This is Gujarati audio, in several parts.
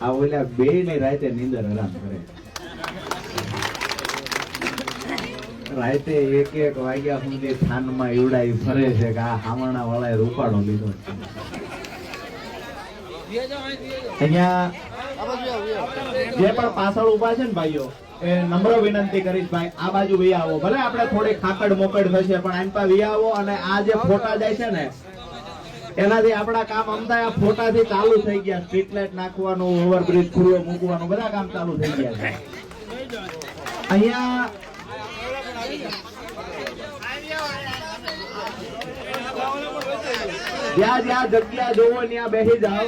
આ ઓલા બે ની રાતે નીંદર આરામ કરે. રાતે એક એક વાગ્યા સુધી થાનમાં ઈવડાઈ ફરે છે કે આ હામણા વાળાએ રૂપાડો લીધો છે. અહીંયા જે પણ પાછળ ઉભા છે ને ભાઈઓ, એ નમ્ર વિનંતી કરીશ ભાઈ આ બાજુ વી આવો. ભલે આપણે થોડી ખાકડ મોકડ થશે પણ આમ પા વી આવો. અને આ જે ફોટા જાય છે ને એનાથી આપણા કામ અમદાવાદ ફોટાથી ચાલુ થઈ ગયા. સ્ટ્રીટ લાઇટ નાખવાનું, ઓવરબ્રિજ ખુલ્લો મૂકવાનું, બધા કામ ચાલુ થઈ ગયા છે. અહીંયા જ્યાં જ્યાં જગ્યા જોવો ત્યાં બેસી જાઓ.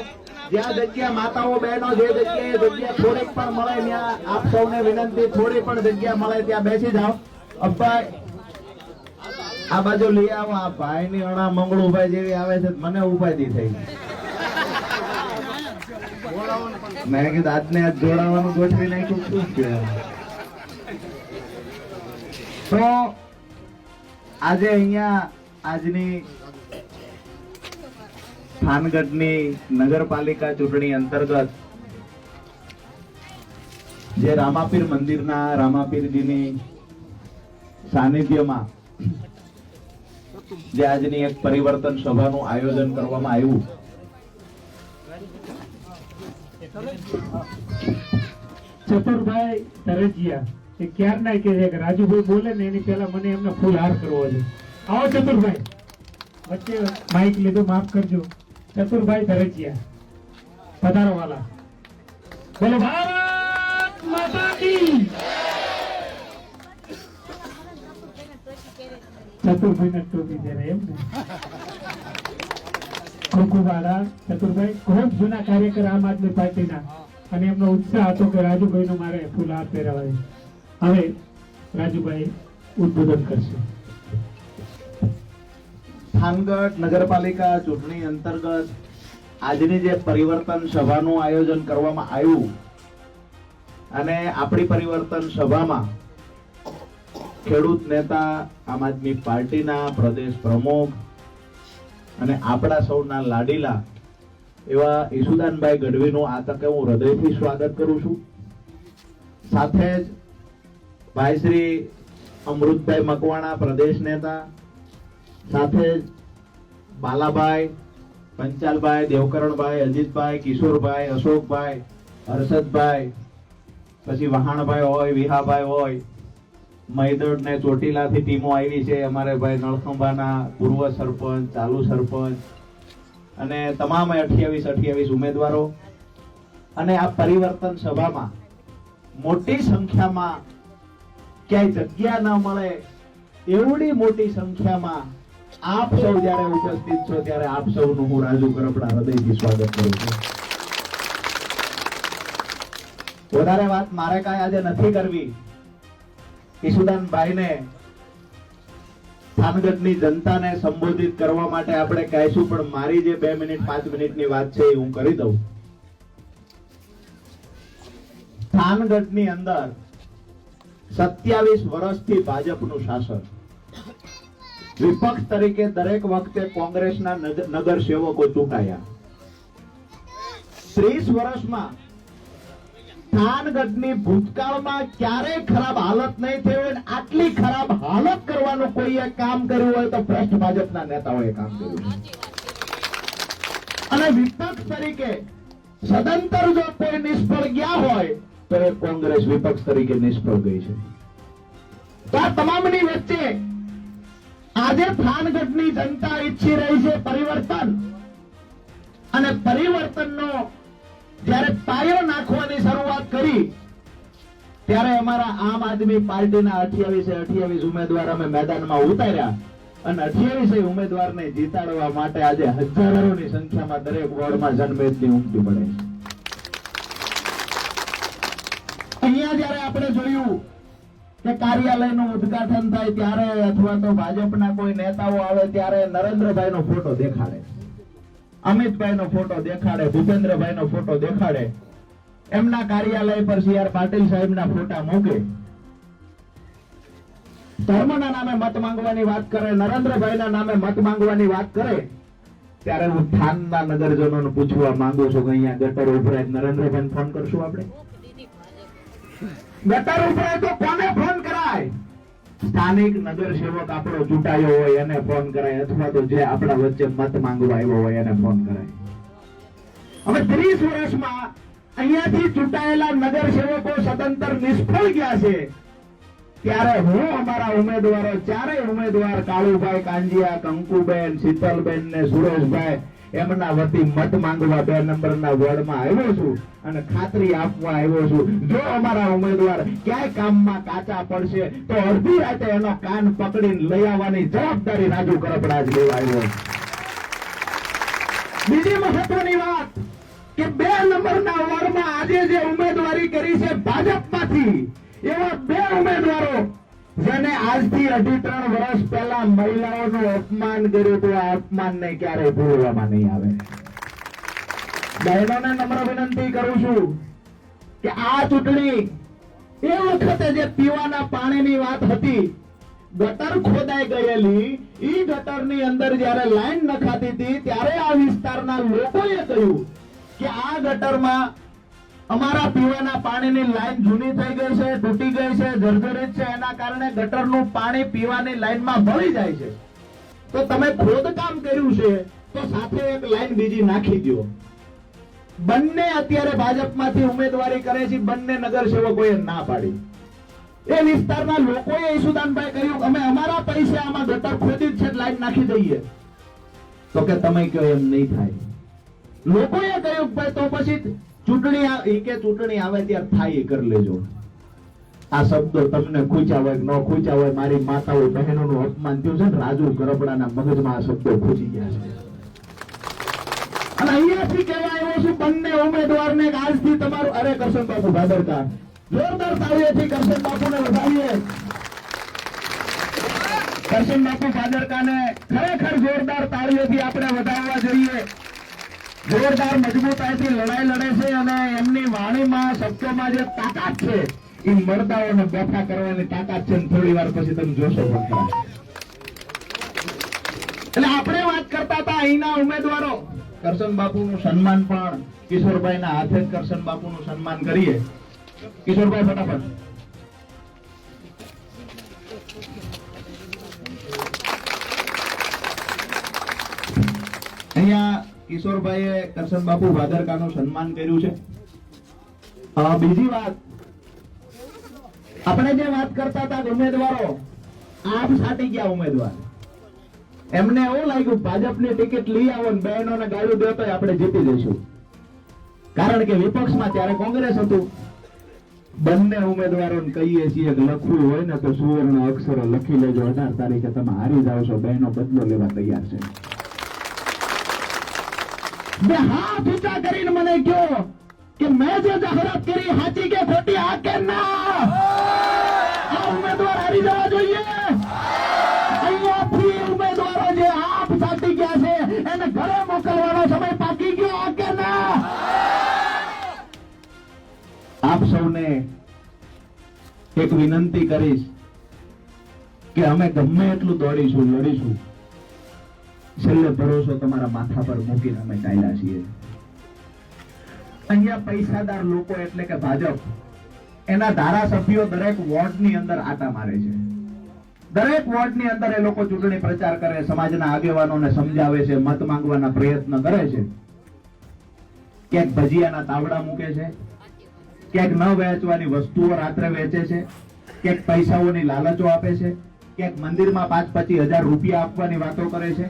જ્યાં જગ્યા માતાઓ બહેનો જે જગ્યાએ જગ્યા થોડીક પણ મળે ત્યાં આપ સૌને વિનંતી, થોડી પણ જગ્યા મળે ત્યાં બેસી જાઓ. અબ્બાઈ આ બાજુ લઈ આવો. આ ભાઈ ની અણા મંગળુભાઈ જેવી આવે છે મને ઉપાધિ થઈ. મેં કીધું આજને આજ જોડાવાનું ગોઠવી નાખ્યું. શું છે તો આજે અહીંયા આજની થાનગઢની નગરપાલિકા ચૂંટણી અંતર્ગત જે રામાપીર મંદિરના રામાપીરજીની સાનિધ્યમાં જે આજની એક પરિવર્તન સભાનું આયોજન કરવામાં આવ્યું. ચતુરભાઈ તરજીયા એ ક્યારના કહે છે કે રાજુભાઈ બોલે ને એની પહેલા મને એમને ફૂલ હાર કરવો છે. આવો ચતુરભાઈ, વચ્ચે માઇક લીધું, માફ કરજો. ચતુરભાઈ તરજીયા પધારો વાલા. બોલો ભારત માતા કી. ચતુરભાઈ ને ટોપી દે એમ ને. ખૂબ ખૂબ આભાર ચતુરભાઈ. ખૂબ જૂના કાર્યકર આમ આદમી પાર્ટીના, અને એમનો ઉત્સાહ હતો કે રાજુભાઈ નો મારે ફૂલ હાર પહેરાવાય. હવે રાજુભાઈ ઉદ્બોધન કરશે. થાનગઢ નગરપાલિકા ચૂંટણી અંતર્ગત આજની જે પરિવર્તન સભાનું આયોજન કરવામાં આવ્યું, અને આપણી પરિવર્તન સભામાં ખેડૂત નેતા, આમ આદમી પાર્ટીના પ્રદેશ પ્રમુખ અને આપણા સૌના લાડીલા એવા ઈસુદાનભાઈ ગઢવીનું આ તકે હું હૃદયથી સ્વાગત કરું છું. સાથે જ ભાઈ શ્રી અમૃતભાઈ મકવાણા પ્રદેશ નેતા, સાથે જ બાલાભાઈ, પંચાલભાઈ, દેવકરણભાઈ, અજીતભાઈ, કિશોરભાઈ, અશોકભાઈ, હર્ષદભાઈ, પછી વહાણભાઈ હોય, વિહાભાઈ હોય, મહીદડ ને ચોટીલાથી ટીમો આવી છે. અમારે ભાઈ નળખંભાના પૂર્વ સરપંચ, ચાલુ સરપંચ અને તમામ 28 ઉમેદવારો. અને આ પરિવર્તન સભામાં મોટી સંખ્યામાં ક્યાંય જગ્યા ન મળે એવડી મોટી સંખ્યામાં આપ સૌ જયારે ઉપસ્થિત છો ત્યારે આપ સૌનું હું રાજુ કરપડા હૃદયથી સ્વાગત કરું છું. વધારે વાત મારે કાંઈ આજે નથી કરવી. ઈસુદાનભાઈને થાનગઢની જનતાને સંબોધિત કરવા માટે આપણે કહીશું, પણ મારી જે 2 મિનિટ 5 મિનિટની વાત છે એ હું કરી દઉં. થાનગઢની અંદર 27 વર્ષથી ભાજપનું શાસન. વિપક્ષ તરીકે દરેક વખતે કોંગ્રેસના નગર સેવકો ચૂંટાયા. 30 વર્ષમાં થાનગઢની ભૂતકાળમાં ક્યારેય ખરાબ હાલત નહીં થઈ હોય. આટલી ખરાબ હાલત કરવાનું કોઈએ કામ કર્યું હોય તો ભ્રષ્ટ ભાજપના નેતાઓએ કામ કર્યું. અને વિપક્ષ તરીકે સદંતર જો કોઈ નિષ્ફળ ગયા હોય તો એ કોંગ્રેસ વિપક્ષ તરીકે નિષ્ફળ ગઈ છે. તો આ તમામની વચ્ચે આજે થાનગઢની જનતા ઈચ્છી રહી છે પરિવર્તન. અને પરિવર્તનનો જ્યારે પાયો નાખવાની શરૂઆત કરી ત્યારે અમારા આમ આદમી પાર્ટીના 28 ઉમેદવાર અમે મેદાનમાં ઉતાર્યા. અને 28 ઉમેદવારને જીતાડવા માટે આજે હજારોની સંખ્યામાં દરેક વોર્ડમાં જનમેદની ઉમટી પડે છે. અહીંયા જયારે આપણે જોયું કે કાર્યાલયનું ઉદ્ઘાટન થાય ત્યારે અથવા તો ભાજપના કોઈ નેતાઓ આવે ત્યારે નરેન્દ્રભાઈનો ફોટો દેખાડે, અમિતભાઈનો ફોટો દેખાડે, ભૂપેન્દ્રભાઈનો ફોટો દેખાડે, એમના કાર્યાલય પર CR પાટીલ સાહેબના ફોટા મૂકે. ધર્મના નામે મત માંગવાની વાત કરે, નરેન્દ્રભાઈના નામે મત માંગવાની વાત કરે ત્યારે હું થાનના નગરજનોને પૂછવા માંગુ છું કે અહીંયા ગટર ઉભરાય, નરેન્દ્રભાઈ ફોન કરશું આપણે? ગટર ઉભરાય તો કોને ફોન કરાય? સ્થાનિક નગર સેવક આપણો ચૂંટાયો હોય એને ફોન કરાય, અથવા તો જે આપણા વચ્ચે મત માંગવા આવ્યો હોય એને ફોન કરાય. હવે 30 વર્ષમાં અહીંયાથી ચૂંટાયેલા નગર સેવકો સદંતર નિષ્ફળ ગયા છે. ત્યારે હું અમારા ઉમેદવારો ચારેય ઉમેદવાર કાળુભાઈ કાંજીયા, કંકુબેન, શીતલબેન ને સુરેશભાઈ એમના વતી મત માંગવા 2 નંબરના વોર્ડમાં આવ્યો છું અને ખાતરી આપવા આવ્યો છું, જો અમારા ઉમેદવાર ક્યાંય કામમાં કાચા પડશે તો અડધી રાતે એનો કાન પકડીને લઈ આવવાની જવાબદારી રાજુ કરપડા જ લેવા આવ્યો. બીજી મહત્વની વાત કે 2 નંબરના વોર્ડમાં આજે જે ઉમેદવારી કરી છે ભાજપમાંથી, એવા 2 ઉમેદવારો જેને આજથી 2.5-3 વર્ષ પહેલા મહિલાઓનું અપમાન કર્યું હતું, આ અપમાનને ક્યારેય ભૂલવામાં નહીં આવે. બહેનોને નમ્ર વિનંતી કરું છું કે આ ચૂંટણી એ વખતે જે પીવાના પાણીની વાત હતી, ગટર ખોદાઈ ગયેલી, ઈ ગટરની અંદર જ્યારે લાઈન નખાતી હતી ત્યારે આ વિસ્તારના લોકોએ કહ્યું કે આ ગટરમાં અમારા પીવાના પાણીની લાઈન જૂની થઈ ગઈ છે, તૂટી ગઈ છે, જર્જરિત છે, એના કારણે ગટરનું પાણી પીવાની લાઈનમાં ભળી જાય છે. તો તમે ખોદકામ કર્યું છે તો સાથે એક લાઈન બીજી નાખી દો. બંને અત્યારે ભાજપમાંથી ઉમેદવારી કરે છે, બંને નગર સેવકોએ ના પાડી. એ વિસ્તારના લોકોએ ઈસુદાનભાઈ કહ્યું અમે અમારા પૈસે આમાં ગટર ખોદી છે, લાઈન નાખી દઈએ. તો કે તમે કહો એમ નહીં થાય. લોકોએ કહ્યું ભાઈ તો પછી ચૂંટણી આવે ત્યારે થાય એ કરી લેજો. આ શબ્દો તમને ખૂચ્યા હોય ન ખૂચ્યા હોય, મારી માતાઓ બહેનોનું અપમાન થયું છે ને, રાજુ કરપડાના મગજમાં આ શબ્દો ખૂચી ગયા છે. અને અહીંયાથી કહેવા આવ્યો છું બંને ઉમેદવારને કે આજથી તમારું, અરે કરશન બાપુ ભાદરકા, જોરદાર તાળીઓથી કરશન બાપુને વધાવીએ. કરશન બાપુ ભાદરકાને ખરેખર જોરદાર તાળીઓથી આપણે વધાવવા જોઈએ. જોરદાર મજબૂતાઈથી લડાઈ લડે છે અને એમની વાણીમાં, શબ્દોમાં જે તાકાત છે એ મરદાઓને બેઠા કરવાની તાકાત છે. થોડી વાર પછી તમે જોશો પણ ખરા. એટલે આપણે વાત કરતા હતા અહીંના ઉમેદવારો, કરશન બાપુનું સન્માન પણ કિશોરભાઈના હાથે જ કરશન બાપુનું સન્માન કરીએ. કિશોરભાઈ ફટાફટ. અહીંયા કિશોરભાઈએ કરશન બાપુ ભાદરકાનું સન્માન કર્યું છે. બીજી વાત, આપણે જે વાત કરતા હતા ઉમેદવારો આપ સાટી ગયા ઉમેદવાર, એમને એવું લાગ્યું ભાજપની ટિકિટ લઈ આવો ને બહેનોને ગાળું દો તો આપણે જીતી જઈશું. કારણ કે વિપક્ષમાં ત્યારે કોંગ્રેસ હતું. બંને ઉમેદવારોને કહીએ છીએ કે લખવું હોય ને તો સુવર્ણ અક્ષરો લખી લેજો, 18 તારીખે તમે હારી જાવ છો. બહેનો બદલો લેવા તૈયાર છે. બે હાથ ઊંચા કરીને મને કહો કે મેં જે જાહેરાત કરી સાચી કે ખોટી, આ કે ના? આ ઉમેદવાર હારી જવા જોઈએ. અહીંયાથી ઉમેદવારો જે આપ સાટી ગયા છે એને ઘરે મોકલવાનો સમય પાકી ગયો, આ કે ના? આપ સૌને એક વિનંતી કરીશ કે અમે ગમે એટલું દોડીશું, લડીશું, છેલ્લે ભરોસો તમારા માથા પર મૂકીને અમે ચાલ્યા છીએ. અહીંયા પૈસાદાર લોકો એટલે કે ભાજપ, એના ધારાસભ્યો દરેક વોર્ડની અંદર આટા મારે છે. દરેક વોર્ડની અંદર એ લોકો ચૂંટણી પ્રચાર કરે, સમાજના આગેવાનોને સમજાવે છે, મત માંગવાના પ્રયત્ન કરે છે. ક્યાંક ભજીયાના તાવડા મૂકે છે, ક્યાંક ન વેચવાની વસ્તુઓ રાત્રે વેચે છે, ક્યાંક પૈસાઓની લાલચો આપે છે, ક્યાંક મંદિરમાં 5-25 હજાર રૂપિયા આપવાની વાતો કરે છે.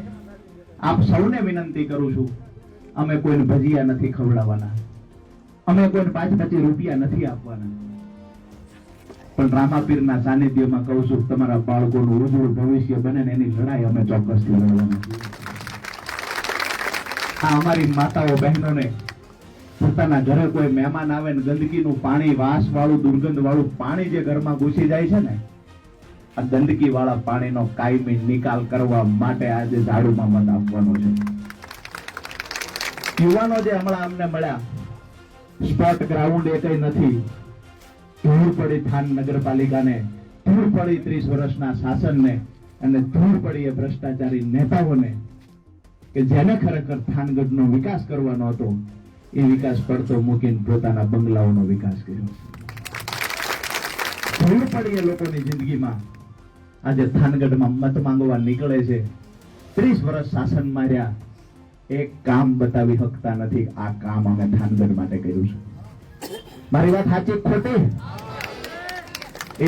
આપ સૌને વિનંતી કરું છું, અમે કોઈને ભજીયા નથી ખવડાવવાના, અમે કોઈને 5-25 રૂપિયા નથી આપવાના, પણ રામાપીરના સાનિધ્યમાં કહું છું તમારા બાળકોનું ઉજળું ભવિષ્ય બને ને એની લડાઈ અમે ચોક્કસથી લડવાના છીએ. આ અમારી માતાઓ બહેનોને પોતાના ઘરે કોઈ મહેમાન આવે ને ગંદકીનું પાણી, વાસ વાળું, દુર્ગંધ વાળું પાણી જે ઘરમાં ઘૂસી જાય છે ને, આ ગંદકી વાળા પાણીનો કાયમી નિકાલ કરવા માટે આજે ઝાડુમાં મત આપવાનો છે. યુવાનો જે હમણાં અમને મળ્યા, સ્પોટ ગ્રાઉન્ડ એ કઈ નથી. ધૂળ પડી થાન નગરપાલિકાને, ધૂળ પડી 30 વર્ષના શાસનને, અને ધૂળ પડી એ ભ્રષ્ટાચારી નેતાઓને કે જેને ખરેખર થાનગઢનો વિકાસ કરવાનો હતો એ વિકાસ પડતો મૂકીને પોતાના બંગલાઓનો વિકાસ કર્યો. જરૂર પડી એ લોકોની જિંદગીમાં. આજે થાનગઢમાં મત માંગવા નીકળે છે. 30 વર્ષ શાસન માર્યા, એક કામ બતાવી શકતા નથી. આ કામ અમે થાનગઢ માટે કર્યું છે. મારી વાત સાચી ખોટી?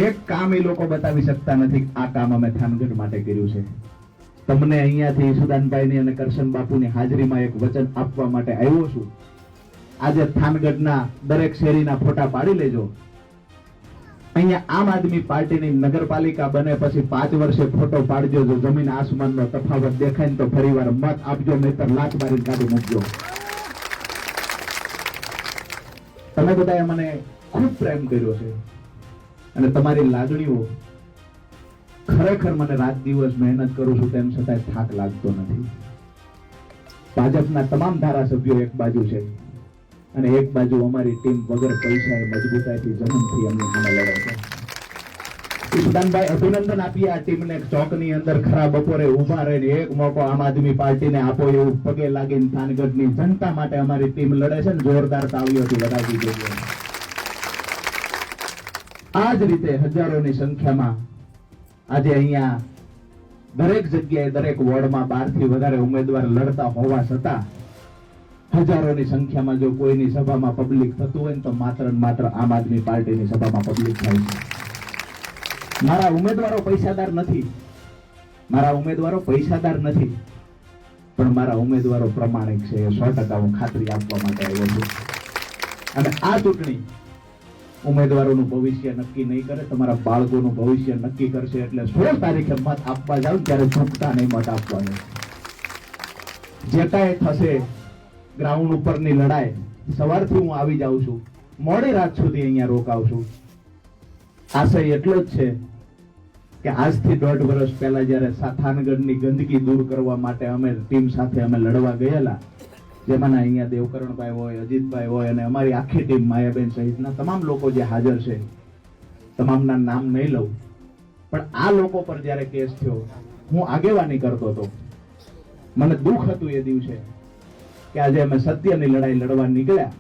એક કામ એ લોકો બતાવી શકતા નથી. આ કામ અમે થાનગઢ માટે કર્યું છે. તમને અહીંયાથી સુદાનભાઈની અને કરશન બાપુની હાજરીમાં એક વચન આપવા માટે આવ્યો છું. આજે થાનગઢના દરેક શેરીના ફોટા પાડી લેજો. અહીંયા આમ આદમી પાર્ટીની નગરપાલિકા બને પછી 5 વર્ષે ફોટો પાડજો. જો જમીન આસમાનનો તફાવત દેખાય ને તો ફરીવાર મત આપજો, નહીતર લાત મારીને કાઢી મૂકજો. તમે બધાએ મને ખૂબ પ્રેમ કર્યો છે અને તમારી લાગણીઓ ખરેખર મને રાત દિવસ મહેનત કરું છું તેમ છતાં થાક લાગતો નથી. ભાજપના તમામ ધારાસભ્યો એક બાજુ છે અને એક બાજુ અમારી ટીમ વગર પૈસાએ મજબૂતાઈથી જમીનથી અમને સામે લડે છે. સુદાનભાઈ, અભિનંદન આપીએ આ ટીમને. ચોકની અંદર ખરા બપોરે ઉભા રહીને એક મોકો આમ આદમી પાર્ટીને આપો એવું પગે લાગીને થાનગઢની જનતા માટે અમારી ટીમ લડે છે ને જોરદાર તાળીઓથી વધાવી જોઈએ. આ જ રીતે હજારોની સંખ્યામાં આજે અહીંયા દરેક જગ્યાએ દરેક વોર્ડમાં 12 થી વધારે ઉમેદવાર લડતા હોવા છતાં હજારોની સંખ્યામાં જો કોઈની સભામાં પબ્લિક થતું હોય ને તો માત્ર ને માત્ર આમ આદમી પાર્ટીની સભામાં પબ્લિક થાય છે. મારા ઉમેદવારો પૈસાદાર નથી, મારા ઉમેદવારો પૈસાદાર નથી, પણ મારા ઉમેદવારો પ્રમાણિક છે. એ 100% હું ખાતરી આપવા માટે આવ્યો છું. અને આ ચૂંટણી ઉમેદવારોનું ભવિષ્ય નક્કી નહીં કરે, તમારા બાળકોનું ભવિષ્ય નક્કી કરશે. એટલે 16 તારીખે મત આપવા જાવ ત્યારે ચૂકતા નહીં મત આપવાનું. જે કાંઈ થશે ગ્રાઉન્ડ ઉપરની લડાઈ, સવારથી હું આવી જાઉં છું, મોડી રાત સુધી અહીંયા રોકાવશું. આશય એટલો જ છે કે આજથી 1.5 વર્ષ પહેલા જ્યારે થાનગઢની ગંદકી દૂર કરવા માટે અમે ટીમ સાથે અમે લડવા ગયેલા, જેમાંના અહીંયા દેવકરણભાઈ હોય, અજીતભાઈ હોય અને અમારી આખી ટીમ માયાબેન સહિતના તમામ લોકો જે હાજર છે, તમામના નામ નહીં લઉં, પણ આ લોકો પર જ્યારે કેસ થયો હું આગેવાની કરતો હતો. મને દુઃખ હતું એ દિવસે કે આજે અમે સત્યની લડાઈ લડવા નીકળ્યા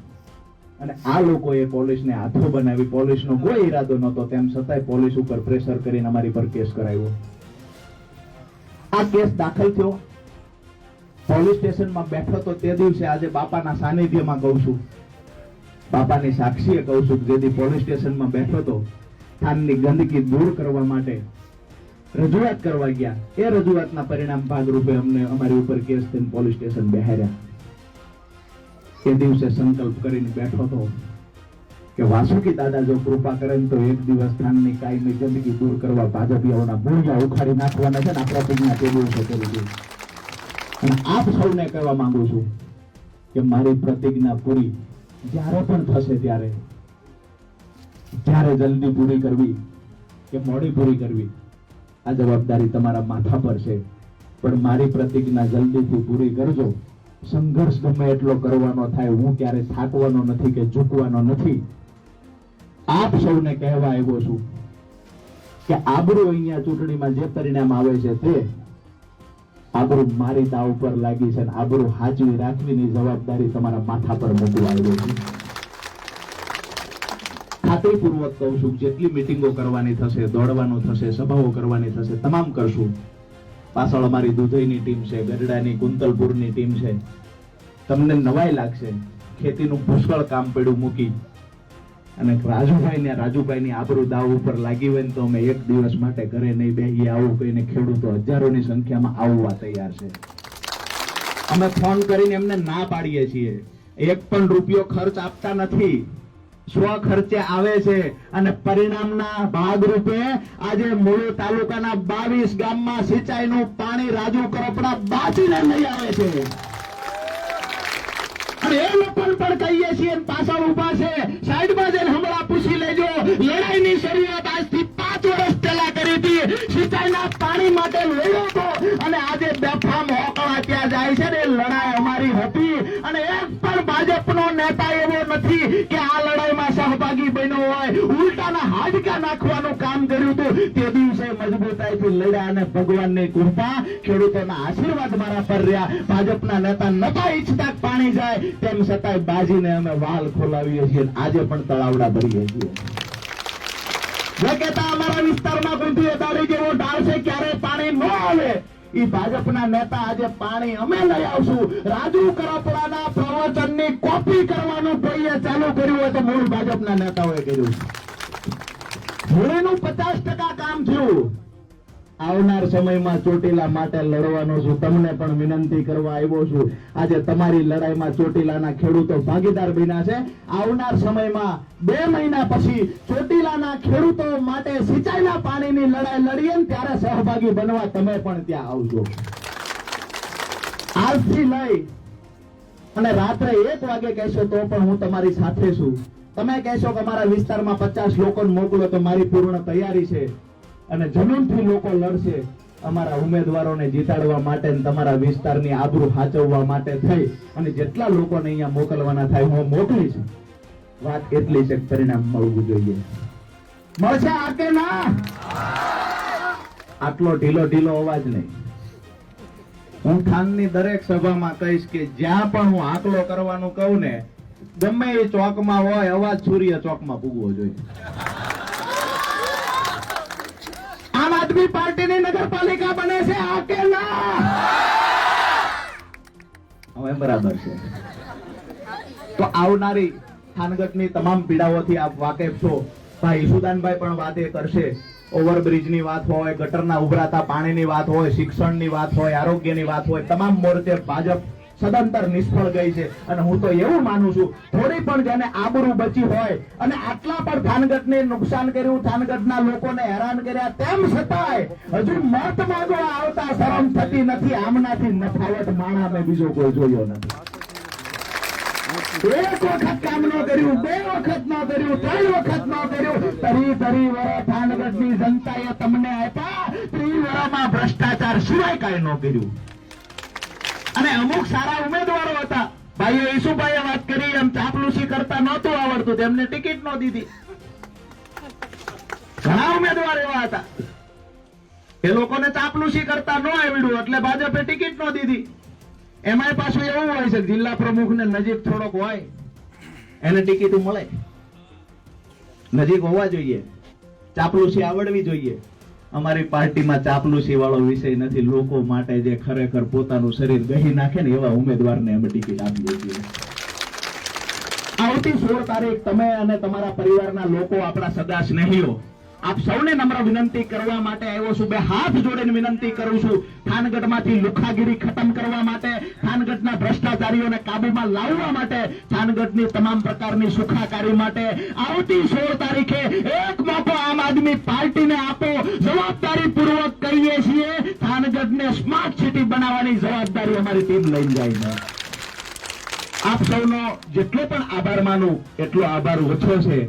અને આ લોકોએ પોલીસને હાથો બનાવી. પોલીસનો કોઈ ઈરાદો નહોતો, તેમ છતાંય પોલીસ ઉપર પ્રેશર કરીને અમારી પર કેસ કરાવ્યો. આ કેસ દાખલ થયો, પોલીસ સ્ટેશનમાં બેઠો તો તે દિવસે આજે બાપાના સાનિધ્યમાં કહું છું, બાપાની સાક્ષીએ કહું છું, જેથી પોલીસ સ્ટેશનમાં બેઠો તો થાનની ગંદકી દૂર કરવા માટે રજૂઆત કરવા ગયા. એ રજૂઆતના પરિણામ ભાગરૂપે અમને અમારી ઉપર કેસ થઈને પોલીસ સ્ટેશન બેહાર્યા. એ દિવસે સંકલ્પ કરીને બેઠો હતો કે વાસુકી દાદા જો કૃપા કરે તો એક દિવસ થાનની કાયમી ગંદકી દૂર કરવા ભાજપિયાઓના ભૂંજા ઉખાડી નાખવાના છે ને આપણા પ્રતિજ્ઞા તે દિવસે કરી છે. અને આપ સૌને કહેવા માંગુ છું કે મારી પ્રતિજ્ઞા પૂરી જ્યારે પણ થશે ત્યારે જલ્દી પૂરી કરવી કે મોડી પૂરી કરવી આ જવાબદારી તમારા માથા પર છે. પણ મારી પ્રતિજ્ઞા જલ્દીથી પૂરી કરજો. સંઘર્ષ ગમે એટલો કરવાનો થાય, હું ક્યારે થાકવાનો નથી કે ઝૂકવાનો નથી. આપ સૌને કહેવા આવ્યો છું કે આબરૂ અહીંયા ચૂંટણીમાં જે પરિણામ આવે છે તે આબરૂ મારી દાવ ઉપર લાગી છે અને આબરૂ હાચવી રાખવીની જવાબદારી તમારા માથા પર મૂકવા આવ્યો છું. ખાતરીપૂર્વક કહું છું, જેટલી મીટિંગો કરવાની થશે, દોડવાનું થશે, સભાઓ કરવાની થશે, તમામ કરશું. પાછળ અમારી દુધઈની ટીમ છે, ગઢડાની, કુંતલપુરની ટીમ છે. તમને નવાઈ લાગશે, ખેતીનું પુષ્કળ કામ પડ્યું મૂકી અને રાજુભાઈની આબરૂ દાવ ઉપર લાગી હોય ને તો અમે એક દિવસ માટે ઘરે નહીં બેહીએ આવું કહીને ખેડૂતો હજારોની સંખ્યામાં આવવા તૈયાર છે. અમે ફોન કરીને એમને ના પાડીએ છીએ. 1 પણ રૂપિયો ખર્ચ આપતા નથી, સ્વ ખર્ચે આવે છે. અને પરિણામના ભાગરૂપે આજે મૂળ તાલુકાના 22 ગામમાં સિંચાઈનું પાણી રાજુ કરપડા બાચીને લઈ આવે છે. અને એ લોકોને પણ કહીએ છીએ પાછળ ઉભા છે, સાઈડમાં જઈને હમણાં પૂછી લેજો. લડાઈની શરૂઆત આજથી 5 વર્ષ પહેલા કરી હતી. સિંચાઈના પાણી માટે લડ્યો હતો અને આજે બેફામ હોકળા ત્યાં જાય છે ને. લડાઈ અમારી હતી અને એક પણ ભાજપનો નેતા એવો નથી કે આ લડાઈમાં સહભાગી બન્યો હોય. ઉલટાના હાડકા નાખવાનું કામ કર્યું હતું. તે દિવસે મજબૂતાઈથી લડ્યા અને ભગવાનની કૃપા ખેડૂતોના આશીર્વાદ મારા પર રહ્યા. ભાજપના નેતા નતા ઈચ્છતા કે પાણી જાય, તેમ છતાંય બાજીને અમે વાલ ખોલાવીએ છીએ. આજે પણ તળાવડા ભરીએ છીએ. જે કહેતા અમારા વિસ્તારમાં કોઈ દાડી જેવો ઢાળ છે, ક્યારે પાણી ન આવે, ઈ ભાજપના નેતા આજે પાણી અમે લઈ આવશું. રાજુ કરપડાના પ્રવચનની કોપી કરવાનું કોઈએ ચાલુ કર્યું હોય તો મૂળ ભાજપના નેતાઓએ કર્યું. હોળીનું 50% કામ થયું. આવનાર સમયમાં ચોટીલા માટે લડવાનો છું. તમને પણ વિનંતી કરવા આવ્યો છું. આજે તમારી લડાઈમાં ચોટીલાના ખેડૂતો ભાગીદાર બન્યા છે. આવનાર સમયમાં 2 મહિના પછી ચોટીલાના ખેડૂતો માટે સિંચાઈના પાણીની લડાઈ લડીએ ને ત્યારે સહભાગી બનવા તમે પણ ત્યાં આવજો. આજથી લઈ અને રાત્રે 1 વાગે કહેશો તો પણ હું તમારી સાથે છું. તમે કહેશો કે અમારા વિસ્તારમાં 50 લોકોને મોકલો તો મારી પૂર્ણ તૈયારી છે. અને જમીનથી લોકો લડશે અમારા ઉમેદવારોને જીતાડવા માટે અને તમારા વિસ્તારની આબરૂ સાચવવા માટે થઈ અને જેટલા લોકોને અહીંયા મોકલવાના થાય હું મોકલીશ. વાત એટલી છે કે પરિણામ મળવું જોઈએ. મળશે આ કે ના? આટલો ઢીલો અવાજ નહીં. હું થાનની દરેક સભામાં કહીશ કે જ્યાં પણ હું આકલો કરવાનું કહું ને, ગમે એ ચોકમાં હોય, અવાજ સૂર્ય ચોકમાં પૂગવો જોઈએ. આમ આદમી પાર્ટીની નગરપાલિકા બને છે આ કે ના? હવે બરાબર છે. તો આવનારી થાનગઢની તમામ પીડાઓથી આપ વાકેફ છો. ભાઈ ઈસુદાનભાઈ પણ વાત એ કરશે. ઓવરબ્રિજની વાત હોય, ગટરના ઉભરાતા પાણીની વાત હોય, શિક્ષણની વાત હોય, આરોગ્યની વાત હોય, તમામ મોરચે ભાજપ સદંતર નિષ્ફળ ગઈ છે. અને હું તો એવું માનું છું, થોડી પણ જેને આબરૂ બચી હોય અને આટલા પણ થાનગઢને નુકસાન કર્યું, થાનગઢના લોકોને હેરાન કર્યા, તેમ છતાંય હજુ મત માંગવા આવતા શરમ થતી નથી. આમનાથી નફાવત માણા મેં બીજો કોઈ જોયો નથી. 1 વખત કામ ન કર્યું, 2 વખત ન કર્યું, 3 વખત ન કર્યું, તરી વર્ષ થાનગઢની જનતાએ તમને આપ્યા. 30 વર્ષમાં ભ્રષ્ટાચાર સિવાય કાંઈ ન કર્યું. અને અમુક સારા ઉમેદવારો હતા. ભાઈઓ ઈસુભાઈએ વાત કરી એમ ચાપલુસી કરતા નહોતું આવડતું, તેમને ટિકિટ ન દીધી. ઘણા ઉમેદવાર એવા હતા એ લોકોને ચાપલુસી કરતા ન આવડ્યું એટલે ભાજપે ટિકિટ ન દીધી. એમાંય પાછું એવું હોય છે જિલ્લા પ્રમુખ ને નજીક થોડોક હોય એને ટિકિટ મળે. નજીક હોવા જોઈએ, ચાપલુસી આવડવી જોઈએ. અમારી પાર્ટીમાં ચાપલુસી વાળો વિષય નથી. લોકો માટે જે ખરેખર પોતાનું શરીર ગહી નાખે ને એવા ઉમેદવારને અમે ટિકિટ આપીએ છીએ. આવતી 16 તારીખ તમે અને તમારા પરિવારના લોકો, આપણા સદા સ્નેહીઓ, આપ સૌને નમ્ર વિનંતી કરવા માટે આવ્યો છું. 2 હાથ જોડીને વિનંતી કરું છું. થાનગઢમાંથી લુખાગીરી ખતમ કરવા માટે, થાનગઢના ભ્રષ્ટાચારીઓને કાબુમાં લાવવા માટે, થાનગઢની તમામ પ્રકારની સુખાકારી માટે આવતી 16 તારીખે એક મોકો આમ આદમી પાર્ટીને આપો. જવાબદારી પૂર્વક કહીએ છીએ, થાનગઢને સ્માર્ટ સિટી બનાવવાની જવાબદારી અમારી ટીમ લઈને જાય. આપ સૌનો જેટલો પણ આભાર માનું એટલો આભાર ઓછો છે.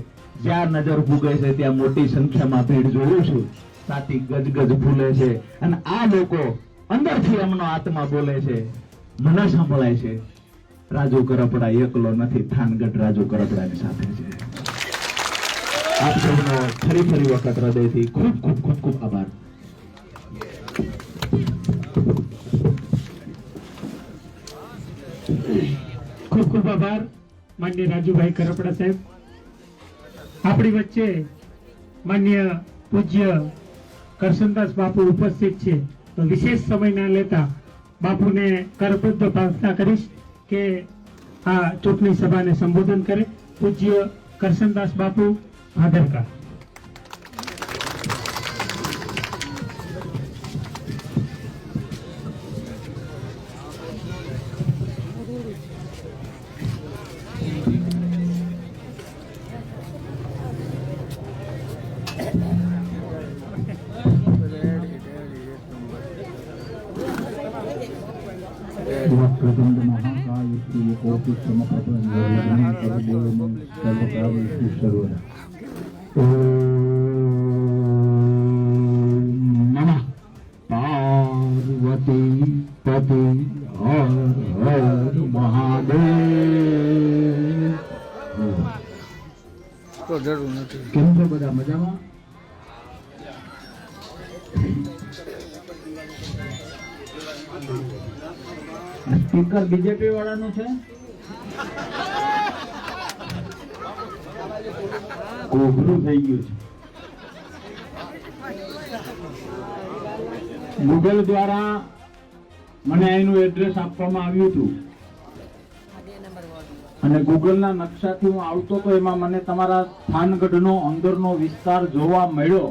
જ્યાં નજર ભૂગે છે ત્યાં મોટી સંખ્યામાં ભીડ જોયું છું. છાતી ગજગજ ફૂલે છે અને આ લોકો અંદરથી એમનો આત્મા બોલે છે, મને સંભળાય છે, રાજુ કરપડા એકલો નથી, થાનગઢ રાજુ કરપડાની સાથે છે. આપ સૌનો ફરી વખત હૃદયથી ખૂબ આભાર. ખૂબ આભાર માનનીય રાજુભાઈ કરપડા સાહેબ. આપણી વચ્ચે માન્ય પૂજ્ય કરશનદાસ બાપુ ઉપસ્થિત છે. તો વિશેષ સમય ના લેતા બાપુને કરબદ્ધ પ્રાર્થના કરીશ કે આ ચૂંટણી સભાને સંબોધન કરે. પૂજ્ય કરશનદાસ બાપુ ભાદરકા. प्रचंड महाकाय श्री कोटि समप्रभं नमः पार्वती पति हर हर महादेव. તો જરૂર નથી. કેમ છો બધા? મજામાં? સ્પીકર બીજેપી વાળાનું છે. કોગરું થઈ ગયું છે. ગૂગલ દ્વારા મને એનું એડ્રેસ આપવામાં આવ્યું હતું અને ગૂગલના નકશાથી હું આવતો તો એમાં મને તમારા થાનગઢનો અંદરનો વિસ્તાર જોવા મળ્યો.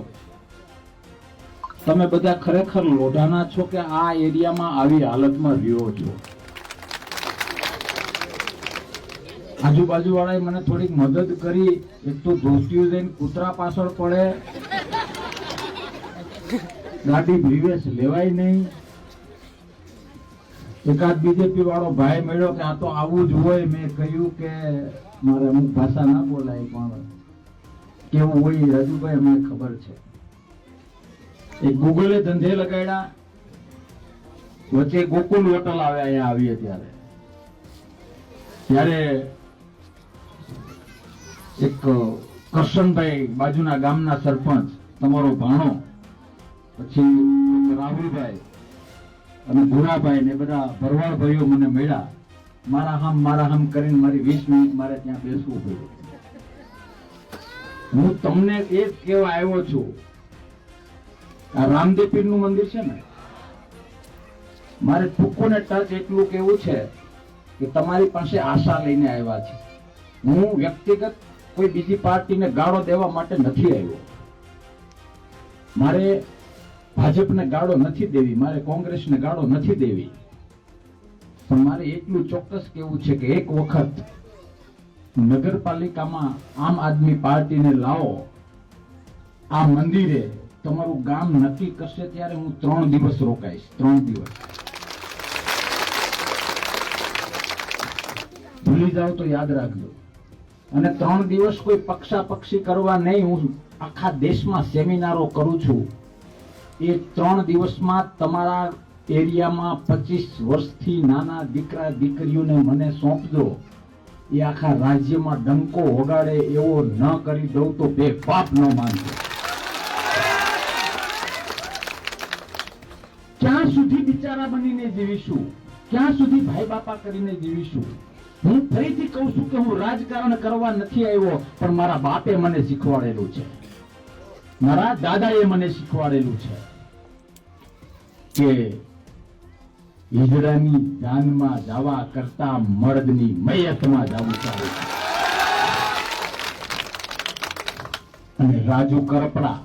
તમે બધા ખરેખર લોઢાના છો કે આ એરિયામાં આવી હાલતમાં રહ્યો છો. આજુબાજુ વાળાએ મને થોડીક મદદ કરી. એક તો ધોતિયું જઈને કૂતરા પાછળ પડે, ગાડી ભીવેશ લેવાય નહીં. એકાદ બીજેપી વાળો ભાઈ મળ્યો કે આ તો આવું જ હોય. મેં કહ્યું કે મારે અમુક ભાષા ના બોલાય પણ કેવું હોય રાજુભાઈ અમને ખબર છે. એક ગૂગલે ધંધે લગાડ્યા. વચ્ચે ગોકુલ હોટલ આવે અહીંયા આવીએ ત્યારે એક કરશનભાઈ બાજુના ગામના સરપંચ, તમારો ભાણો, પછી રાહુલભાઈ અને ભુરાભાઈ ને બધા ભરવાડ ભાઈઓ મને મળ્યા. મારા હામ કરીને મારી 20 મિનિટ મારે ત્યાં બેસવું પડ્યું. હું તમને એ જ કહેવા આવ્યો છું. આ રામદેવ પીરનું મંદિર છે ને, મારે ટૂંકું ને ટચ એટલું કેવું છે કે તમારી પાસે આશા લઈને આવ્યા છે. હું વ્યક્તિગત કોઈ બીજી પાર્ટીને ગાળો દેવા માટે નથી આવ્યો. મારે ભાજપને ગાળો નથી દેવી, મારે કોંગ્રેસને ગાળો નથી દેવી, પણ મારે એટલું ચોક્કસ કેવું છે કે એક વખત નગરપાલિકામાં આમ આદમી પાર્ટીને લાવો, આ મંદિરે તમારું ગામ નક્કી કરશે ત્યારે હું 3 દિવસ રોકાઈશ. 3 દિવસ ભૂલી જાવ તો યાદ રાખજો. અને 3 દિવસ કોઈ પક્ષાપક્ષી કરવા નહીં. હું આખા દેશમાં સેમિનારો કરું છું. એ 3 દિવસમાં તમારા એરિયામાં 25 વર્ષથી નાના દીકરા દીકરીઓને મને સોંપજો. એ આખા રાજ્યમાં ડંકો વગાડે એવો ન કરી દઉં તો બે પાપ ન માનજો. ક્યાં સુધી બિચારા બનીને જીવીશું? ક્યાં સુધી ભાઈ બાપા કરીને જીવીશું? હું ફરીથી કહું છું કે હું રાજકારણ કરવા નથી આવ્યો, પણ મારા બાપે મને શીખવાડેલું છે, મારા દાદાએ મને શીખવાડેલું છે કે હિજડાની જાનમાં જવા કરતા મર્દની મયતમાં જવું સારું. અને રાજુ કરપડા,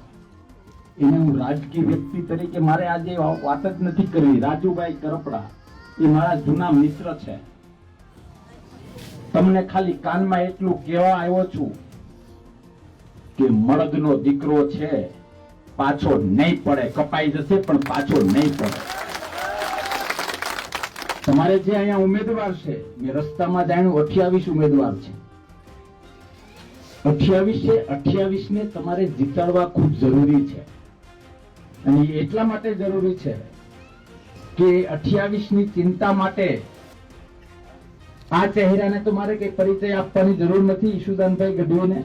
એને હું રાજકીય વ્યક્તિ તરીકે મારે આજે વાત જ નથી કરવી. રાજુભાઈ કરપડા એ મારા જૂના મિત્ર છે. તમને ખાલી કાનમાં એટલું કહેવા આવ્યો છું કે મળદનો દીકરો છે, પાછો નહીં પડે. કપાઈ જશે પણ પાછો નહીં પડે. તમારે જે અહીંયા ઉમેદવાર છે, મેં રસ્તામાં જાણ્યું 28 ઉમેદવાર છે. 28 ને તમારે જીતાડવા ખૂબ જરૂરી છે. અને એટલા માટે જરૂરી છે કે 28 ની ચિંતા માટે આ ચહેરાને તો મારે કઈ પરિચય આપવાની જરૂર નથી. ઈશુદાનભાઈ ગઢવીને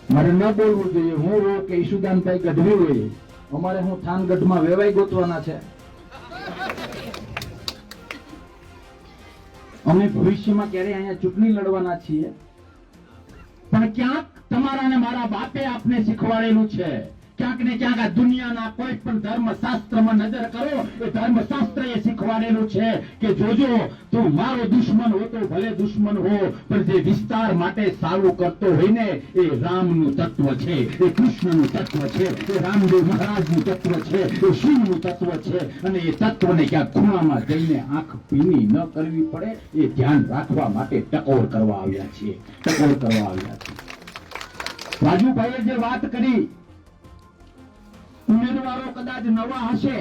મારે ન બોલવું જોઈએ. હું હો કે ઈશુદાનભાઈ ગઢવી હોય, અમારે હું થાનગઢમાં વેવાઈ ગોતવાના છે. અમે ભવિષ્યમાં ક્યારે અહીંયા ચૂંટણી લડવાના છીએ, પણ ક્યાંક તમારા ને મારા બાપે આપને શીખવાડેલું છે. ક્યાંક ને ક્યાંક આ દુનિયાના કોઈ પણ ધર્મશાસ્ત્રમાં નજર કરો, એ ધર્મશાસ્ત્ર એ શીખવાડેલું છે કે જોજો તું મારો દુશ્મન હો તો ભલે દુશ્મન હો, પણ જે વિસ્તાર માટે સારું કરતો હોય ને એ રામનું તત્વ છે, એ કૃષ્ણનું તત્વ છે, એ રામદેવ મહારાજનું તત્વ છે, એ શિવનું તત્વ છે. અને એ તત્વને ક્યાંક ખૂણામાં જઈને આંખ ભીની ન કરવી પડે એ ધ્યાન રાખવા માટે ટકોર કરવા આવ્યા છીએ. રાજુભાઈએ જે વાત કરી, ઉમેદવારો કદાચ નવા હશે.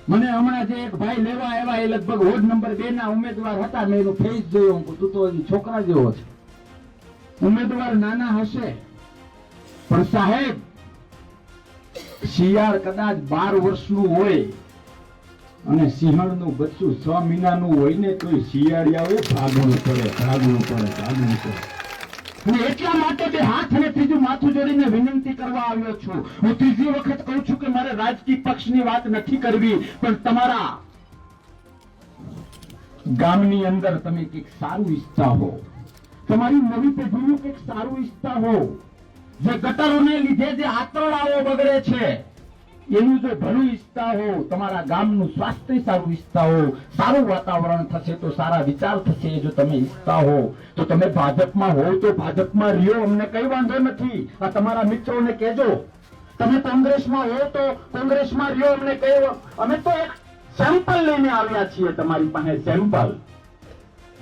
મને હમણાં જે એક ભાઈ લેવા આવ્યા એ લગભગ વોર્ડ નંબર 2 ના ઉમેદવાર હતા. મેં એનો ફેસ જોયો, તું તો હજી છોકરા જેવો છે. ઉમેદવાર નાના હશે, પણ સાહેબ શિયાળ કદાચ 12 વર્ષનું હોય અને સિંહણનું બચ્ચું 6 મહિનાનું હોય ને તો શિયાળિયાઓએ ભાગવું પડે. અને એટલા માટે બે હાથ અને ત્રીજું માથું જોડીને વિનંતી કરવા આવ્યો છું. હું ત્રીજી વખત કહું છું કે મારે રાજકીય પક્ષની વાત નથી કરવી, પણ તમારા ગામની અંદર તમે કંઈક સારું ઈચ્છતા હો, તમારી નવી પેઢીનું કંઈક સારું ઈચ્છતા હો, જે ગટરોને લીધે જે આંતરડાઓ બગડે છે એનું જો ભલું ઈચ્છતા હો, તમારા ગામનું સ્વાસ્થ્ય સારું ઈચ્છતા હો, સારું વાતાવરણ થશે તો સારા વિચાર થશે, જો તમે ઈચ્છતા હો તો તમે ભાજપમાં હો તો ભાજપમાં રહ્યો, અમને કઈ વાંધો નથી. આ તમારા મિત્રોને કહેજો. તમે કોંગ્રેસમાં હો તો કોંગ્રેસમાં રહ્યો, અમને કહેવો. અમે તો એક સેમ્પલ લઈને આવ્યા છીએ તમારી પાસે, સેમ્પલ.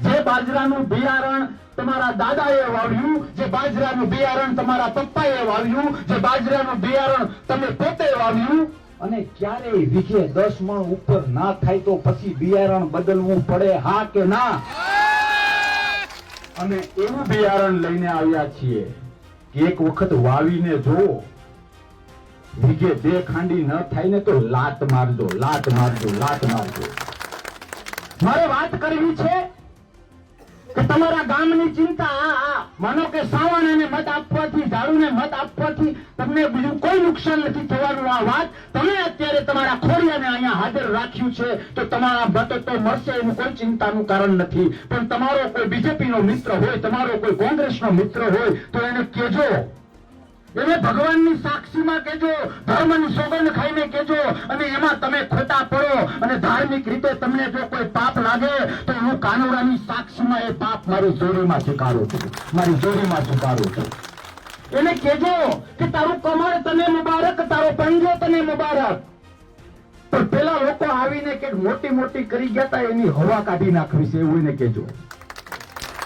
જે બાજરાનું બિયારણ તમારા દાદાએ વાવ્યું, જે બાજરાનું બિયારણ તમારા પપ્પાએ વાવ્યું, જે બાજરાનું બિયારણ તમે પોતે વાવ્યું, અને ક્યારેય વીઘે 10 મણ ઉપર ના થાય તો પછી બિયારણ બદલવું પડે, હા કે ના? અને એવું બિયારણ લઈને આવ્યા છીએ કે એક વખત વાવીને જુઓ, વીઘે 2 ખાંડી ન થાય ને તો લાત મારજો, લાત મારજો, લાત મારજો. મારે વાત કરવી છે કે તમારા ગામની ચિંતા, માનો કે સાવણાને મત આપવાથી, ઝાડુને મત આપવાથી તમને બીજું કોઈ નુકસાન નથી થવાનું. આ વાત તમે અત્યારે તમારા ખોડિયાને અહીંયા હાજર રાખ્યું છે તો તમારા મત તો મળશે, એનું કોઈ ચિંતાનું કારણ નથી. પણ તમારો કોઈ બીજેપીનો મિત્ર હોય, તમારો કોઈ કોંગ્રેસનો મિત્ર હોય તો એને કહેજો, એને ભગવાનની સાક્ષીમાં કહેજો, ધર્મની સોગંદ ખાઈને કહેજો, અને એમાં તમે ખોટા પડો અને ધાર્મિક રીતે તમને જો કોઈ પાપ લાગે તો હું કાનોડાની સાક્ષીમાં એ પાપ મારી જોડીમાં સ્વીકારું છું, મારી જોડીમાં સ્વીકારું છું. એને કહેજો કે તારું કમર તને મુબારક, તારો પંજો તને મુબારક. પણ પેલા લોકો આવીને કે મોટી મોટી કરી ગયા હતા એની હવા કાઢી નાખવી છે, એવું એને કહેજો.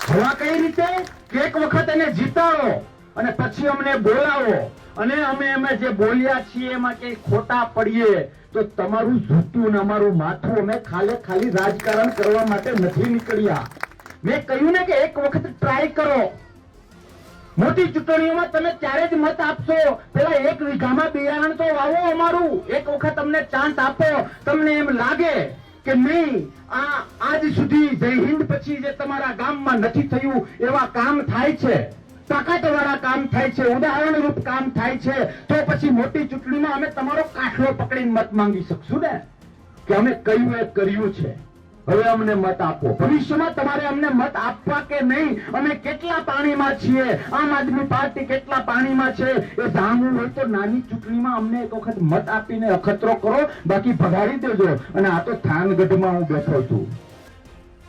હવા કઈ રીતે? કે એક વખત એને જીતાડો અને પછી અમને બોલાવો, અને અમે જે બોલ્યા છીએ એમાં કઈ ખોટા પડીએ તો તમારું જૂતું ને અમારું માથું, અમે ખાલી રાજકારણ કરવા માટે નથી નીકળ્યા. મેં કહ્યું ને કે એક વખત ટ્રાય કરો. મોટી ચૂંટણીઓમાં તમે ત્યારે જ મત આપશો, પેલા 1 વીઘામાં બિયારણ તો વાવો અમારું. એક વખત અમને ચાન્સ આપો. તમને એમ લાગે કે નહીં આજ સુધી જય હિન્દ પછી જે તમારા ગામમાં નથી થયું એવા કામ થાય છે, તાકાતવાળા કામ થાય છે, ઉદાહરણ રૂપ કામ થાય છે, તો પછી મોટી ચૂંટણીમાં અમે તમારો કાઠલો પકડીને મત માંગી શકશું ને કે અમે કયું એ કર્યું છે, હવે અમને મત આપો. ભવિષ્યમાં તમારે અમને મત આપવા કે નહીં, અમે કેટલા પાણીમાં છીએ, આમ આદમી પાર્ટી કેટલા પાણીમાં છે એ જાણવું હોય તો નાની ચૂંટણીમાં અમને એક વખત મત આપીને અખતરો કરો, બાકી ભગાડી દેજો. અને આ તો થાનગઢમાં હું બેઠો છું,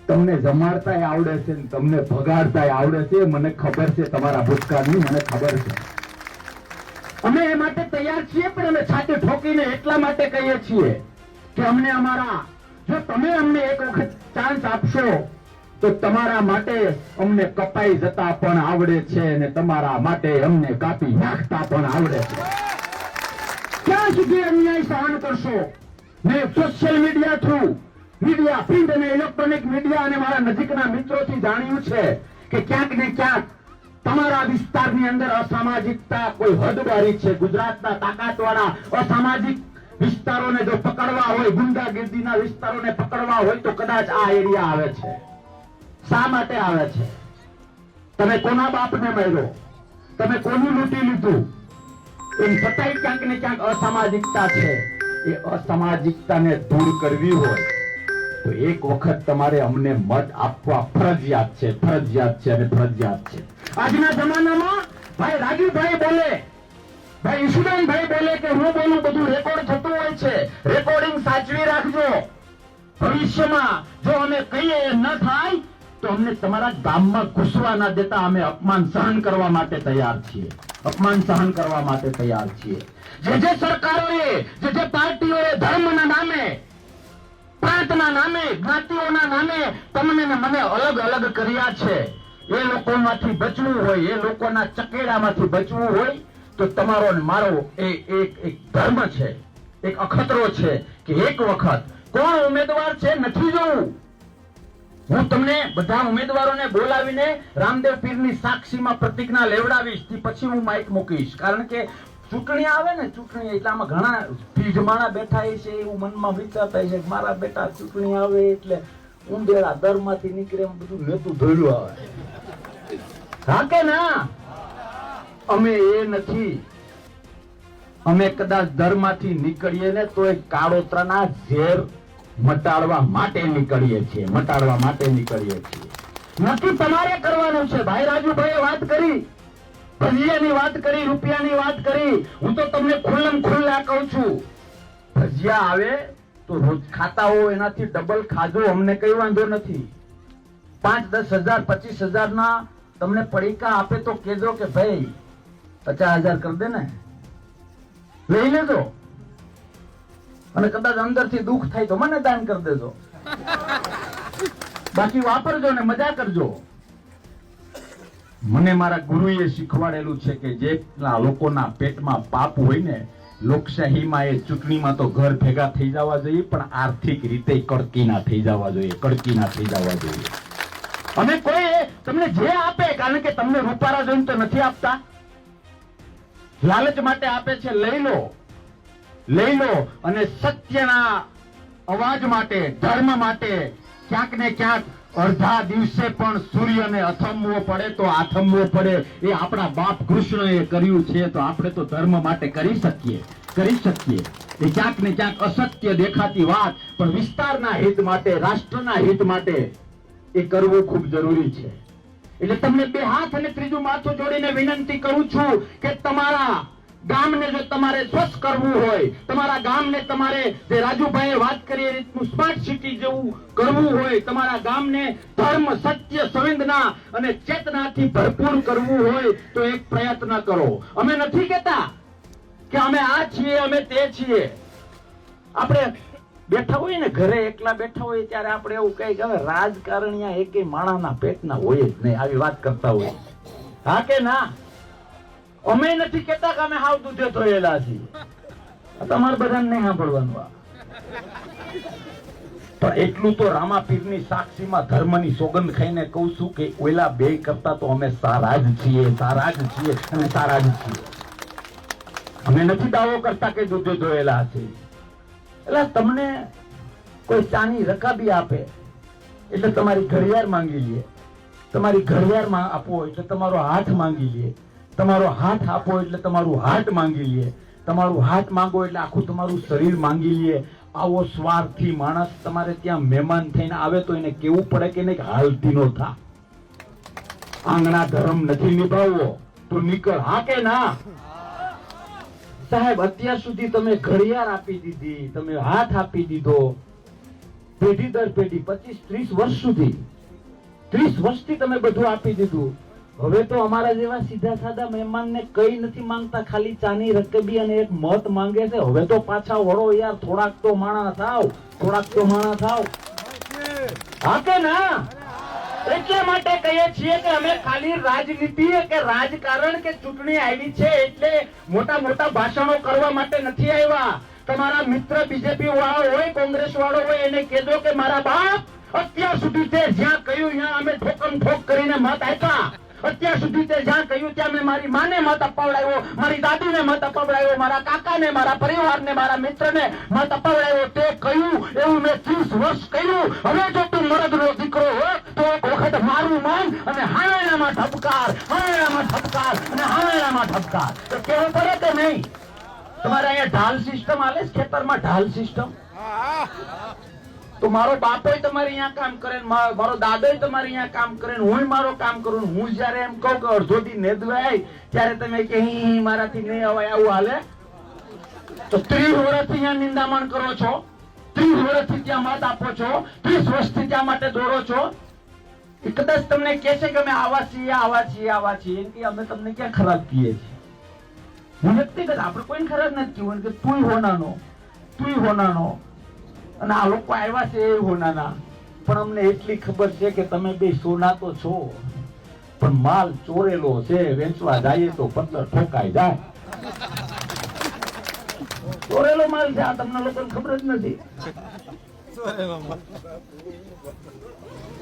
તમને જમાડતા આવડે છે, તમને ભગાડતા આવડે છે, મને ખબર છે તમારા ભૂતકાળની, મને ખબર છે. અમે એ માટે તૈયાર છીએ, પણ અમે છાતી ઠોકીને એટલા માટે કહીએ છીએ કે અમને અમારા, જો તમે અમને એક વખત ચાન્સ આપશો તો તમારા માટે અમને કપાઈ જતા પણ આવડે છે, અને તમારા માટે અમને કાપી નાખતા પણ આવડે છે. ક્યાં સુધી અન્યાય સહન કરશો? મેં social media through, media, print અને ઇલેક્ટ્રોનિક મીડિયા અને મારા નજીકના મિત્રોથી જાણ્યું છે કે ક્યાંક ને ક્યાંક તમારા વિસ્તારની અંદર અસામાજિકતા કોઈ હદબારી છે. ગુજરાતના તાકાતવાળા અસામાજિક વિસ્તારોને જો પકડવા હોય, ગુંડાગીર્દીના વિસ્તારોને પકડવા હોય તો કદાચ આ એરિયા આવે છે. શા માટે આવે છે? તમે કોના બાપને માર્યો, તમે કોનું લૂંટી લીધું, એમ છતાંય ક્યાંક ને ક્યાંક અસામાજિકતા છે. એ અસામાજિકતાને દૂર કરવી હોય તો એક વખત તમારે અમને મત આપવા ફરજિયાત છે, ફરજિયાત છે અને ફરજિયાત છે. આજના જમાનામાં ભાઈ રાજુભાઈ બોલે, ભાઈ ઈશુદાનભાઈ બોલે કે હું બોલું, બધું રેકોર્ડ થતું હોય છે. રેકોર્ડિંગ સાચવી રાખજો. ભવિષ્યમાં જો અમે કહીએ ન થાય તો અમને તમારા ગામમાં ઘૂસવા ના દેતા. અમે અપમાન સહન કરવા માટે તૈયાર છીએ, અપમાન સહન કરવા માટે તૈયાર છીએ. જે સરકારોએ, જે પાર્ટીઓએ ધર્મના નામે, પ્રાંતના નામે, જ્ઞાતિઓના નામે તમને ને મને અલગ અલગ કર્યા છે, એ લોકોમાંથી બચવું હોય, એ લોકોના ચકેડામાંથી બચવું હોય તો તમારો ને મારો એક ધર્મ છે, એક અખતરો છે કે એક વખત કોણ ઉમેદવાર છે નથી જોવું. હું તમને બધા ઉમેદવારોને બોલાવીને રામદેવ પીરની સાક્ષીમાં પ્રતિજ્ઞા લેવડાવીશ, પછી હું માઇક મૂકીશ. કારણ કે ચૂંટણી આવે ને, ચૂંટણી એટલે આમાં ઘણા ભીજમાણા બેઠા છે, એવું મનમાં વિચારતા છે કે મારા બેટા ચૂંટણી આવે એટલે ઉંદેડા દરમાંથી નીકળે, બધું નેતું ધોયલું આવે. હા કે ના? અમે એ નથી. અમે કદાચ ધર્મમાંથી નીકળીએ ને તો એ કાળોતરાના ઝેર મટાડવા માટે નીકળીએ છીએ, મટાડવા માટે નીકળીએ છીએ. નક્કી તમારે કરવાનું છે. ભાઈ રાજુભાઈએ વાત કરી, ભજીયાની વાત કરી, રૂપિયાની વાત કરી. હું તો તમને ખુલ્લમ ખુલ્લા કહું છું, ભજીયા આવે તો રોજ ખાતા હો એનાથી ડબલ ખાજો, અમને કઈ વાંધો નથી. 5-10 હજાર 25 હજારના તમને પડીકા આપે તો કેજો કે ભાઈ 50,000 કરી દે ને, લઈ લેજો. અને કદાચ અંદરથી દુઃખ થાય તો મને દાન કરી દેજો, બાકી વાપરજો ને મજા કરજો. મને મારા ગુરુએ શીખવાડેલું છે કે જેટલા લોકોના પેટમાં પાપ હોય ને, લોકશાહીમાં એ ચૂંટણીમાં તો ઘર ભેગા થઈ જવા જોઈએ, પણ આર્થિક રીતે કડકી ના થઈ જવા જોઈએ, કડકી ના થઈ જવા જોઈએ. અમે કોઈ તમને જે આપે, કારણ કે તમને રૂપારા જોઈને તો નથી આપતા, લાલચ માટે આપે છે, લઈ લો, લઈ લો. અને સત્યના અવાજ માટે, ધર્મ માટે ક્યાંક ને ક્યાંક અડધા દિવસે પણ સૂર્યને અથમવો પડે તો આથમવો પડે. એ આપણા બાપ કૃષ્ણએ કર્યું છે, તો આપણે તો ધર્મ માટે કરી શકીએ, કરી શકીએ. એ ક્યાંક ને ક્યાંક અસત્ય દેખાતી વાત પણ વિસ્તારના હિત માટે, રાષ્ટ્રના હિત માટે એ કરવું ખૂબ જરૂરી છે. એટલે તમને બે હાથ અને ત્રીજું માથું જોડીને વિનંતી કરું છું કે તમારા ગામને જો તમારે સ્વચ્છ કરવું હોય, તમારા ગામને તમારે જે રાજુભાઈએ વાત કરી એ રીતનું સ્માર્ટ સિટી જેવું કરવું હોય, તમારા ગામને ધર્મ, સત્ય, સંવેદના અને ચેતનાથી ભરપૂર કરવું હોય તો એક પ્રયત્ન કરો. અમે નથી કહેતા કે અમે આ છીએ, અમે તે છીએ. આપણે બેઠા હોય ને ઘરે, એકલા બેઠા હોય ત્યારે આપણે એવું કહીએ કે હવે રાજકારણીયા એકેય માણાના પેટના હોય જ નહીં, આવી વાત કરતા હોય. હા કે ના? અમે નથી કહેતા કે અમે હાવ દૂધે ધોયેલા છીએ. તમારે બધાને નહીં સાંભળવાનું. પણ એટલું તો રામાપીરની સાક્ષીમાં ધર્મની સોગંદ ખાઈને કહું છું કે ઓલા બે કરતા તો અમે સારા જ છીએ, સારા જ છીએ અને સારા જ છીએ. અમે નથી દાવો કરતા કે દૂધે ધોયેલા છીએ. એટલે તમને કોઈ ચાની રકાબી આપે એટલે તમારી ઘડિયાળ માંગી લે, તમારી ઘડિયાળ આપો એટલે તમારો હાથ માંગી લે, તમારો હાથ આપો એટલે તમારું હાર્ટ માંગી લે, તમારું હાર્ટ માંગો એટલે આખું તમારું શરીર માંગી લે. આવો સ્વાર્થી માણસ તમારે ત્યાં મહેમાન થઈને આવે તો એને કેવું પડે કે નહીં, હાલતી નો થા, આંગણા ધર્મ નથી નિભાવવો તો નીકળ. હા કે ના? સાહેબ, અત્યાર સુધી તમે ઘડિયાળ આપી દીધી, તમે હાથ આપી દીધો, પેઢી દર પેઢી 25-30 વર્ષ સુધી, 30 વર્ષથી તમે બધું આપી દીધું. હવે તો અમારા જેવા સીધા સાદા મહેમાનને કઈ નથી માંગતા, ખાલી ચાની રકબી અને એક મત માંગે છે. હવે તો પાછા વળો યાર, થોડાક તો માણા થાવ, થોડાક તો માણા થાવ. હા કે ના? એટલા માટે કહીએ છીએ કે અમે ખાલી રાજનીતિ કે રાજકારણ કે ચૂંટણી આવી છે એટલે મોટા મોટા ભાષણો કરવા માટે નથી આવ્યા. તમારા મિત્ર બીજેપી વાળો હોય, કોંગ્રેસ વાળો હોય, એને કહેજો કે મારા બાપ અત્યાર સુધી તે જ્યાં કહ્યું ત્યાં અમે ઠોકમ ઠોક કરીને મત આપ્યા. અત્યાર સુધી તે જ્યાં કહ્યું ત્યાં મેં મારી માને મત અપાવડાવ્યો, મારી દાદીને મત અપાવડાવ્યો, મારા કાકાને, મારા પરિવારને, મારા મિત્રને મત અપાવડાવ્યો. તે કહ્યું એવું મેં 30 વર્ષ કહ્યું. હવે જો તું મરદનો દીકરો હોય તો એક વખત મારું માન અને હાણામાં ઠપકાર, હાણામાં ઠપકાર અને હાણામાં ઠપકાર. તો કેવું પડે કે નહીં? તમારે અહીંયા ઢાલ સિસ્ટમ હાલે છે, ખેતરમાં ઢાલ સિસ્ટમ. તો મારો બાપોય તમારે અહીંયા કામ કરે, મારો દાદોય તમારે અહીંયા કામ કરે, હું મારો કામ કરું. હું જયારે એમ કહું કે અડધોથી નેદવાય ત્યારે તમે કે મારાથી નહીં અવાય, આવું હાલે? તો 30 વર્ષથી અહીંયા નિંદામણ કરો છો, 30 વર્ષથી ત્યાં મત આપો છો, 30 વર્ષથી ત્યાં માટે દોડો છો. એ કદાચ તમને કહે છે કે અમે આવા છીએ, આવા છીએ, આવા છીએ, એમ કે અમે તમને ક્યાં ખરાબ કહીએ છીએ? હું વ્યક્તિગત આપણે કોઈને ખરાબ નથી કહ્યું કે તુંય હોનાનો, તુંય હોનાનો, અને આ લોકો આવ્યા છે એ હોનાના. પણ અમને એટલી ખબર છે કે તમે બે સોના તો છો, પણ માલ ચોરેલો છે, વેચવા જાય તો પત્તર ઠોકાઈ જાય. ચોરેલો માલ છે, આ તમને લોકોને ખબર જ નથી.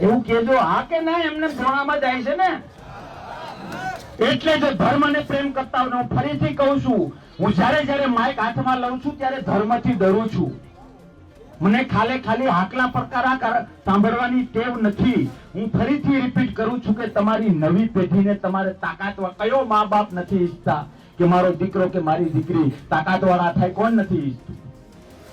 એવું કેજો. હા કે ના? એમને સોનામાં જાય છે ને. એટલે જો ધર્મ ને પ્રેમ કરતા હું ફરીથી કહું છું, હું જયારે જયારે માઇક હાથમાં લઉં છું ત્યારે ધર્મથી ડરું છું. મને ખાલી હાકલા પ્રકારા સાંભળવાની ટેવ નથી. હું ફરીથી રિપીટ કરું છું કે તમારી નવી પેઢીને તમારે તાકાતવાળા, કયો મા બાપ નથી ઈચ્છતા કે મારો દીકરો કે મારી દીકરી તાકાતવાળા થાય? કોણ નથી ઈચ્છતું?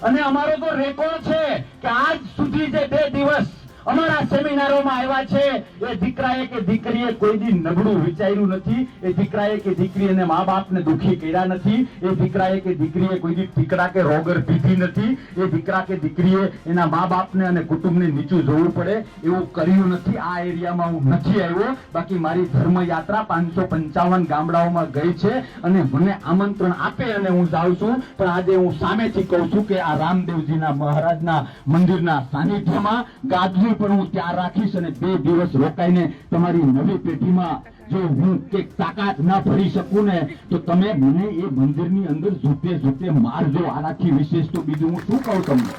અને અમારો તો રેકોર્ડ છે કે આજ સુધી જે 2 દિવસ અમારા સેમિનારોમાં આવ્યા છે, એ દીકરાએ કે દીકરીએ કોઈ દી નબળું વિચાર્યું નથી. એ દીકરાએ કે દીકરી અને મા બાપને દુખી કર્યા નથી. એ દીકરાએ કે દીકરીએ કોઈ દી ટીકડા કે રોગર પીધી નથી. એ દીકરા કે દીકરીએ એના મા બાપને અને કુટુંબને નીચું જોવું પડે એવું કર્યું નથી. આ એરિયામાં હું નથી આવ્યો. બાકી મારી ધર્મયાત્રા 555 ગામડાઓમાં ગઈ છે અને મને આમંત્રણ આપે અને હું જાઉં છું. પણ આજે હું સામેથી કહું છું કે આ રામદેવજીના મહારાજના મંદિરના સાનિધ્યમાં ગાદલું પણ હું ત્યાં રાખીશ અને 2 દિવસ રોકાઈને તમારી નવી પેઢીમાં જો હું કે તાકાત ના ભરી શકું ને તો તમે મને એ મંદિરની અંદર ઝૂંટે મારજો. આનાથી વિશેષ તો બીજું હું શું કહું તમને?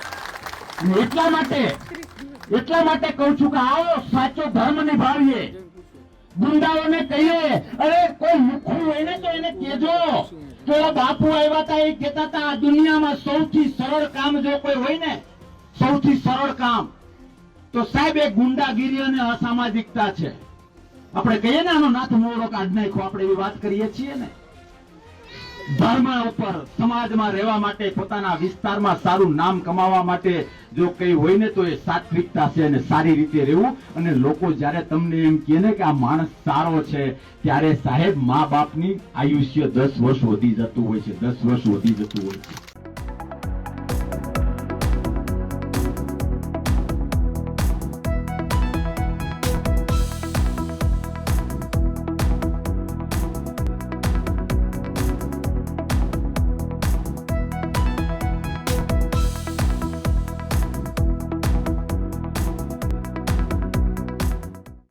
અને એટલા માટે કહું છું કે આવો સાચો ધર્મ નિભાવીએ. ગુંડાઓને કહીએ, અરે કોઈ મુખું હોય ને તો એને કહેજો કે ઓલા બાપુ આવ્યા હતા, એ કહેતા હતા આ દુનિયામાં સૌથી સરળ કામ જો કોઈ હોય ને, સૌથી સરળ કામ તો સાહેબ એ ગુંડાગીરી અને અસામાજિકતા છે. આપણે કહીએ ને આનો નાથ મોરડો કાઢ નાખ્યો, આપણે એવી વાત કરીએ છીએ ને. ધર્મ ઉપર સમાજમાં રહેવા માટે, પોતાના વિસ્તારમાં સારું નામ કમાવા માટે જો કઈ હોય ને તો એ સાત્વિકતા છે અને સારી રીતે રહેવું. અને લોકો જ્યારે તમને એમ કહે ને કે આ માણસ સારો છે, ત્યારે સાહેબ મા બાપની આયુષ્ય 10 વર્ષ વધી જતું હોય છે, 10 વર્ષ વધી જતું હોય છે.